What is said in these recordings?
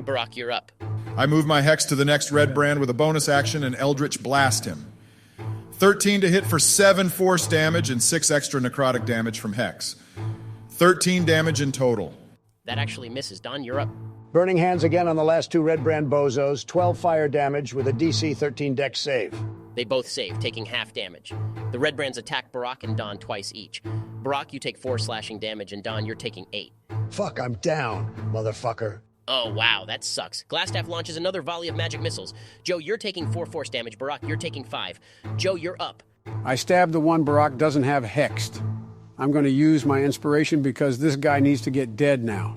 Barak, you're up. I move my Hex to the next red brand with a bonus action and Eldritch Blast him. 13 to hit for 7 force damage and 6 extra necrotic damage from Hex. 13 damage in total. That actually misses. Don, you're up. Burning Hands again on the last 2 red brand bozos. 12 fire damage with a DC 13 dex save. They both save, taking half damage. The red brands attack Barak and Don twice each. Barak, you take 4 slashing damage, and Don, you're taking 8. Fuck, I'm down, motherfucker. Oh, wow, that sucks. Glasstaff launches another volley of magic missiles. Joe, you're taking 4 force damage. Barak, you're taking 5. Joe, you're up. I stabbed the one Barak doesn't have hexed. I'm going to use my inspiration because this guy needs to get dead now.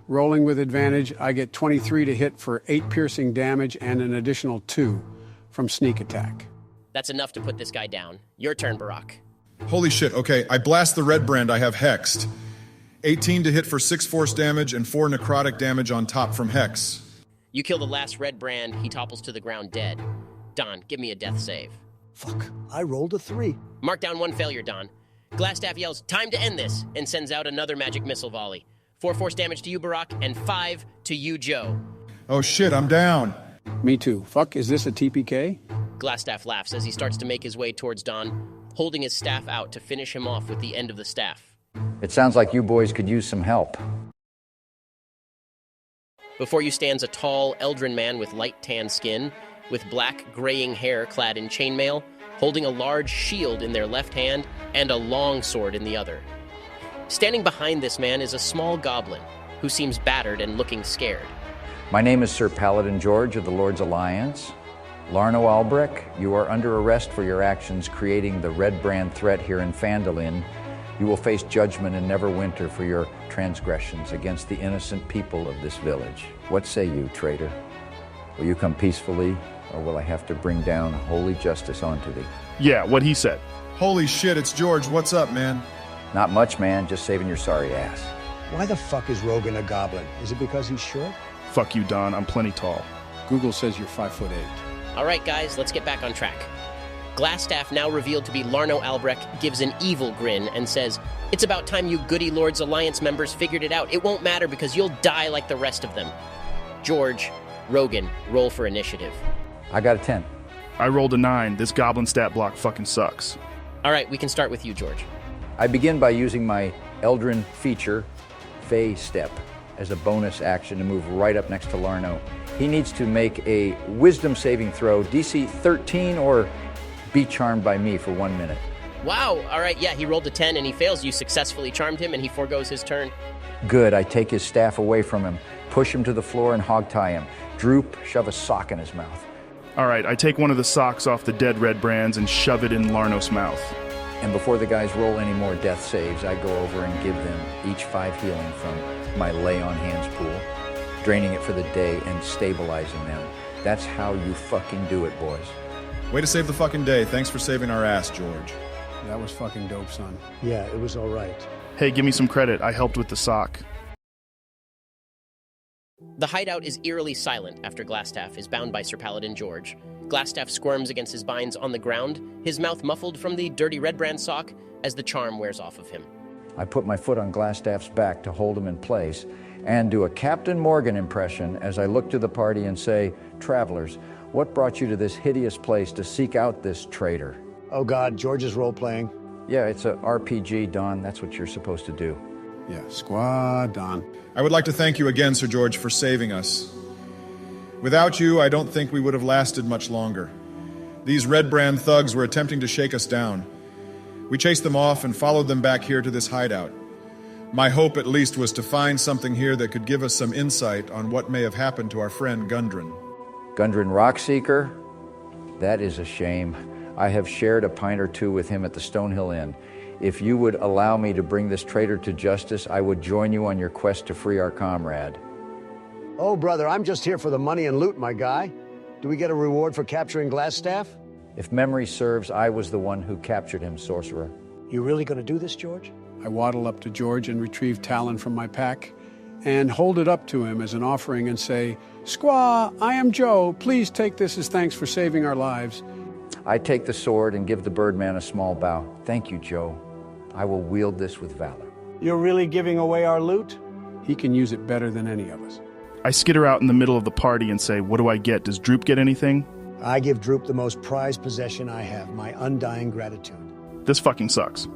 Rolling with advantage, I get 23 to hit for 8 piercing damage and an additional 2 from sneak attack. That's enough to put this guy down. Your turn, Barak. Holy shit, okay, I blast the red brand I have hexed. 18 to hit for 6 force damage and 4 necrotic damage on top from Hex. You kill the last red brand, he topples to the ground dead. Don, give me a death save. Fuck, I rolled a 3. Mark down 1 failure, Don. Glasstaff yells, "Time to end this," and sends out another magic missile volley. 4 force damage to you, Barak, and 5 to you, Joe. Oh shit, I'm down. Me too. Fuck, is this a TPK? Glasstaff laughs as he starts to make his way towards Don, holding his staff out to finish him off with the end of the staff. It sounds like you boys could use some help. Before you stands a tall, Eldrin man with light tan skin, with black, graying hair clad in chainmail, holding a large shield in their left hand and a long sword in the other. Standing behind this man is a small goblin, who seems battered and looking scared. My name is Sir Paladin George of the Lord's Alliance. Larno Albrecht, you are under arrest for your actions creating the Red Brand threat here in Phandelver. You will face judgment in Neverwinter for your transgressions against the innocent people of this village. What say you, traitor? Will you come peacefully, or will I have to bring down holy justice onto thee? Yeah, what he said. Holy shit, it's George. What's up, man? Not much, man. Just saving your sorry ass. Why the fuck is Rogan a goblin? Is it because he's short? Fuck you, Don. I'm plenty tall. Google says you're 5'8". All right, guys, let's get back on track. Glasstaff, now revealed to be Larno Albrecht, gives an evil grin and says, "It's about time you Goody Lords Alliance members figured it out. It won't matter because you'll die like the rest of them." George, Rogan, roll for initiative. I got a 10. I rolled a 9. This goblin stat block fucking sucks. All right, we can start with you, George. I begin by using my Eldrin feature, Fey Step, as a bonus action to move right up next to Larno. He needs to make a wisdom saving throw, DC 13, or be charmed by me for 1 minute. Wow, all right, yeah, he rolled a 10 and he fails. You successfully charmed him and he forgoes his turn. Good, I take his staff away from him, push him to the floor and hog tie him. Droop, shove a sock in his mouth. All right, I take one of the socks off the dead red brands and shove it in Larno's mouth. And before the guys roll any more death saves, I go over and give them each 5 healing from my lay on hands pool, draining it for the day and stabilizing them. That's how you fucking do it, boys. Way to save the fucking day. Thanks for saving our ass, George. That was fucking dope, son. Yeah, it was all right. Hey, give me some credit. I helped with the sock. The hideout is eerily silent after Glasstaff is bound by Sir Paladin George. Glasstaff squirms against his binds on the ground, his mouth muffled from the dirty red brand sock as the charm wears off of him. I put my foot on Glasstaff's back to hold him in place and do a Captain Morgan impression as I look to the party and say, "Travelers, what brought you to this hideous place to seek out this traitor?" Oh God, George is role-playing. Yeah, it's a RPG, Don. That's what you're supposed to do. Yeah, squad Don. I would like to thank you again, Sir George, for saving us. Without you, I don't think we would have lasted much longer. These Red Brand thugs were attempting to shake us down. We chased them off and followed them back here to this hideout. My hope, at least, was to find something here that could give us some insight on what may have happened to our friend Gundren. Gundren Rockseeker? That is a shame. I have shared a pint or two with him at the Stonehill Inn. If you would allow me to bring this traitor to justice, I would join you on your quest to free our comrade. Oh, brother, I'm just here for the money and loot, my guy. Do we get a reward for capturing Glasstaff? If memory serves, I was the one who captured him, sorcerer. You really gonna do this, George? I waddle up to George and retrieve Talon from my pack and hold it up to him as an offering and say, "Squaw, I am Joe. Please take this as thanks for saving our lives." I take the sword and give the Birdman a small bow. Thank you, Joe. I will wield this with valor. You're really giving away our loot? He can use it better than any of us. I skitter out in the middle of the party and say, what do I get? Does Droop get anything? I give Droop the most prized possession I have, my undying gratitude. This fucking sucks.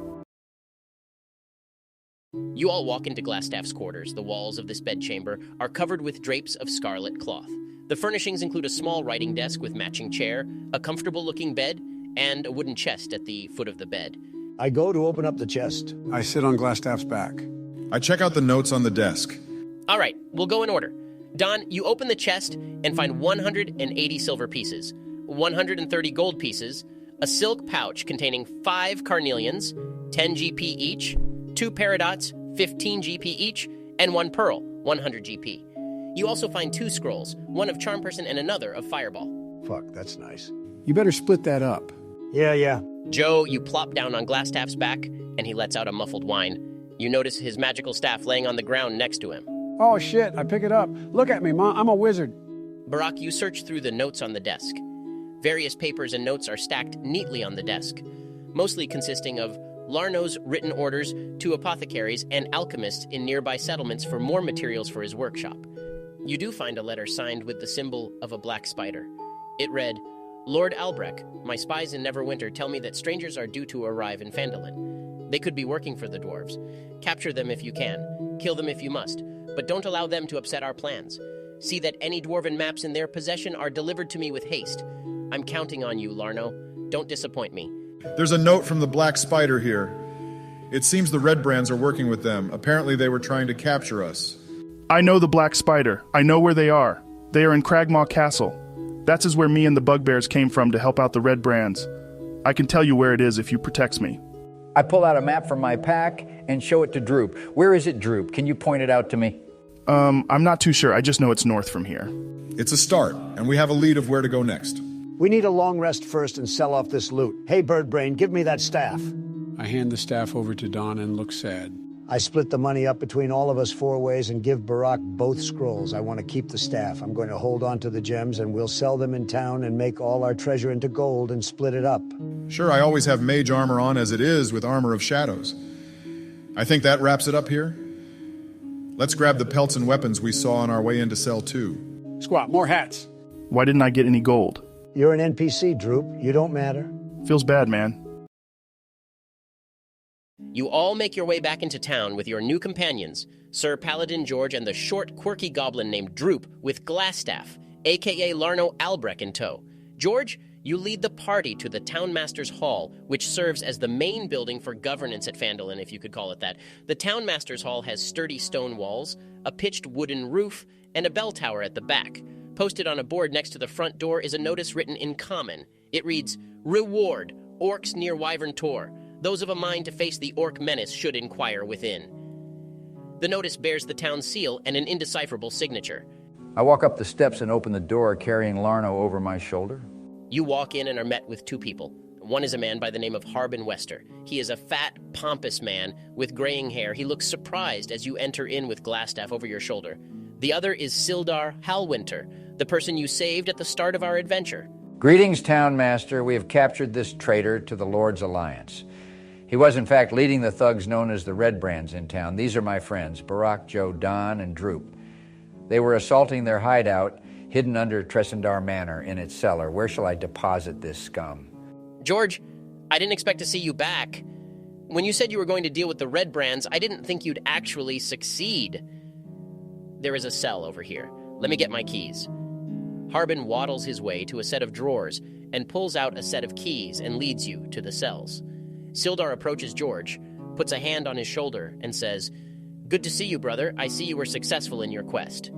You all walk into Glasstaff's quarters. The walls of this bedchamber are covered with drapes of scarlet cloth. The furnishings include a small writing desk with matching chair, a comfortable-looking bed, and a wooden chest at the foot of the bed. I go to open up the chest. I sit on Glasstaff's back. I check out the notes on the desk. All right, we'll go in order. Don, you open the chest and find 180 silver pieces, 130 gold pieces, a silk pouch containing 5 carnelians, 10 GP each, 2 peridots, 15 GP each, and 1 pearl, 100 GP. You also find 2 scrolls, one of Charm Person and another of Fireball. Fuck, that's nice. You better split that up. Yeah. Joe, you plop down on Glasstaff's back, and he lets out a muffled whine. You notice his magical staff laying on the ground next to him. Oh, shit, I pick it up. Look at me, Mom, I'm a wizard. Barak, you search through the notes on the desk. Various papers and notes are stacked neatly on the desk, mostly consisting of Larno's written orders to apothecaries and alchemists in nearby settlements for more materials for his workshop. You do find a letter signed with the symbol of a black spider. It read, Lord Albrecht, my spies in Neverwinter tell me that strangers are due to arrive in Phandelin. They could be working for the dwarves. Capture them if you can. Kill them if you must. But don't allow them to upset our plans. See that any dwarven maps in their possession are delivered to me with haste. I'm counting on you, Larno. Don't disappoint me. There's a note from the Black Spider here. It seems the Red Brands are working with them. Apparently they were trying to capture us. I know the Black Spider. I know where they are. They are in Cragmaw Castle. That's where me and the Bugbears came from to help out the Red Brands. I can tell you where it is if you protect me. I pull out a map from my pack and show it to Droop. Where is it, Droop? Can you point it out to me? I'm not too sure. I just know it's north from here. It's a start, and we have a lead of where to go next. We need a long rest first and sell off this loot. Hey, Birdbrain, give me that staff. I hand the staff over to Don and look sad. I split the money up between all of us 4 ways and give Barak both scrolls. I want to keep the staff. I'm going to hold on to the gems and we'll sell them in town and make all our treasure into gold and split it up. Sure, I always have mage armor on as it is with armor of shadows. I think that wraps it up here. Let's grab the pelts and weapons we saw on our way in to sell too. Squat, more hats. Why didn't I get any gold? You're an NPC, Droop. You don't matter. Feels bad, man. You all make your way back into town with your new companions, Sir Paladin George and the short, quirky goblin named Droop with Glasstaff, a.k.a. Larno Albrecht in tow. George, you lead the party to the Townmaster's Hall, which serves as the main building for governance at Phandelin, if you could call it that. The Townmaster's Hall has sturdy stone walls, a pitched wooden roof, and a bell tower at the back. Posted on a board next to the front door is a notice written in common. It reads, Reward, Orcs near Wyvern Tor. Those of a mind to face the orc menace should inquire within. The notice bears the town seal and an indecipherable signature. I walk up the steps and open the door, carrying Larno over my shoulder. You walk in and are met with 2 people. One is a man by the name of Harbin Wester. He is a fat, pompous man with graying hair. He looks surprised as you enter in with Glasstaff over your shoulder. The other is Sildar Halwinter, the person you saved at the start of our adventure. Greetings, Townmaster. We have captured this traitor to the Lord's Alliance. He was, in fact, leading the thugs known as the Red Brands in town. These are my friends, Barak, Joe, Don, and Droop. They were assaulting their hideout, hidden under Tressendar Manor in its cellar. Where shall I deposit this scum? George, I didn't expect to see you back. When you said you were going to deal with the Red Brands, I didn't think you'd actually succeed. There is a cell over here. Let me get my keys. Harbin waddles his way to a set of drawers and pulls out a set of keys and leads you to the cells. Sildar approaches George, puts a hand on his shoulder, and says, Good to see you, brother. I see you were successful in your quest.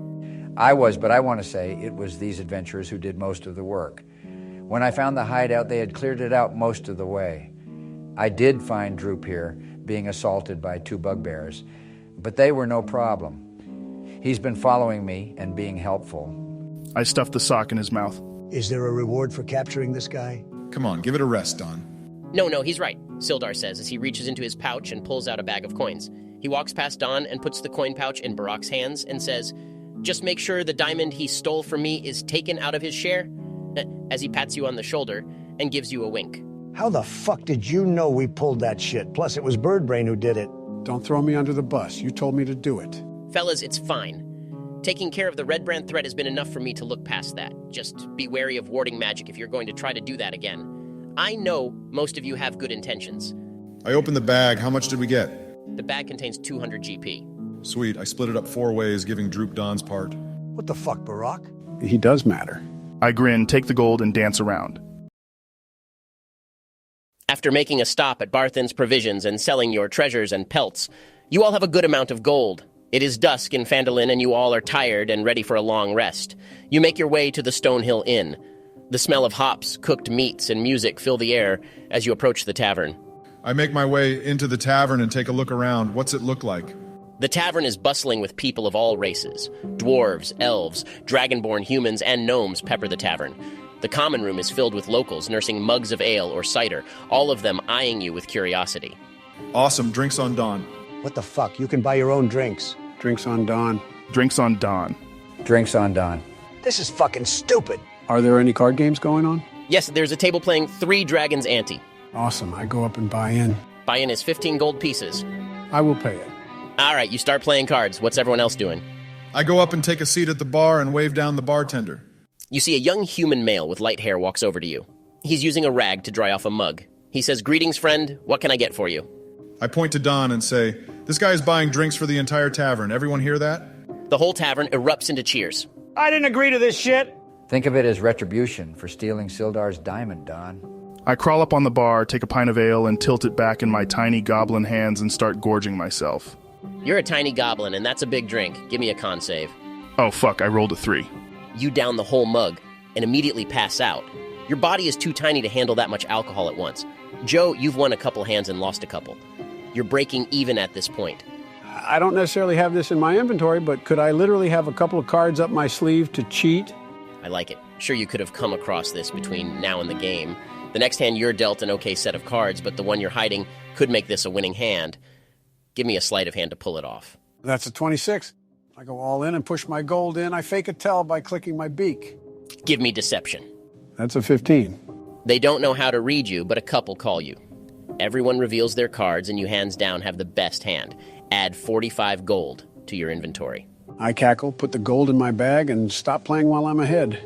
I was, but I want to say it was these adventurers who did most of the work. When I found the hideout, they had cleared it out most of the way. I did find Droop here, being assaulted by 2 bugbears, but they were no problem. He's been following me and being helpful. I stuffed the sock in his mouth. Is there a reward for capturing this guy? Come on, give it a rest, Don. No, he's right, Sildar says as he reaches into his pouch and pulls out a bag of coins. He walks past Don and puts the coin pouch in Barak's hands and says, Just make sure the diamond he stole from me is taken out of his share, as he pats you on the shoulder and gives you a wink. How the fuck did you know we pulled that shit? Plus, it was Birdbrain who did it. Don't throw me under the bus. You told me to do it. Fellas, it's fine. Taking care of the Red Brand threat has been enough for me to look past that. Just be wary of warding magic if you're going to try to do that again. I know most of you have good intentions. I opened the bag. How much did we get? The bag contains 200 GP. Sweet. I split it up 4 ways, giving Droop Don's part. What the fuck, Barack? He does matter. I grin, take the gold, and dance around. After making a stop at Barthen's Provisions and selling your treasures and pelts, you all have a good amount of gold. It is dusk in Phandelver and you all are tired and ready for a long rest. You make your way to the Stonehill Inn. The smell of hops, cooked meats, and music fill the air as you approach the tavern. I make my way into the tavern and take a look around. What's it look like? The tavern is bustling with people of all races. Dwarves, elves, dragonborn humans, and gnomes pepper the tavern. The common room is filled with locals nursing mugs of ale or cider, all of them eyeing you with curiosity. Awesome. Drinks on Dawn. What the fuck? You can buy your own drinks. Drinks on Dawn. Drinks on Dawn. Drinks on Dawn. This is fucking stupid. Are there any card games going on? Yes, there's a table playing 3 Dragons Ante. Awesome. I go up and buy in. Buy-in is 15 gold pieces. I will pay it. All right, you start playing cards. What's everyone else doing? I go up and take a seat at the bar and wave down the bartender. You see a young human male with light hair walks over to you. He's using a rag to dry off a mug. He says, "Greetings, friend. What can I get for you?" I point to Don and say, "This guy is buying drinks for the entire tavern. Everyone hear that?" The whole tavern erupts into cheers. I didn't agree to this shit. Think of it as retribution for stealing Sildar's diamond, Don. I crawl up on the bar, take a pint of ale, and tilt it back in my tiny goblin hands and start gorging myself. You're a tiny goblin, and that's a big drink. Give me a con save. Oh fuck, I rolled a 3. You down the whole mug and immediately pass out. Your body is too tiny to handle that much alcohol at once. Joe, you've won a couple hands and lost a couple. You're breaking even at this point. I don't necessarily have this in my inventory, but could I literally have a couple of cards up my sleeve to cheat? I like it. Sure, you could have come across this between now and the game. The next hand you're dealt an okay set of cards, but the one you're hiding could make this a winning hand. Give me a sleight of hand to pull it off. That's a 26. I go all in and push my gold in. I fake a tell by clicking my beak. Give me deception. That's a 15. They don't know how to read you, but a couple call you. Everyone reveals their cards, and you hands down have the best hand. Add 45 gold to your inventory. I cackle, put the gold in my bag, and stop playing while I'm ahead.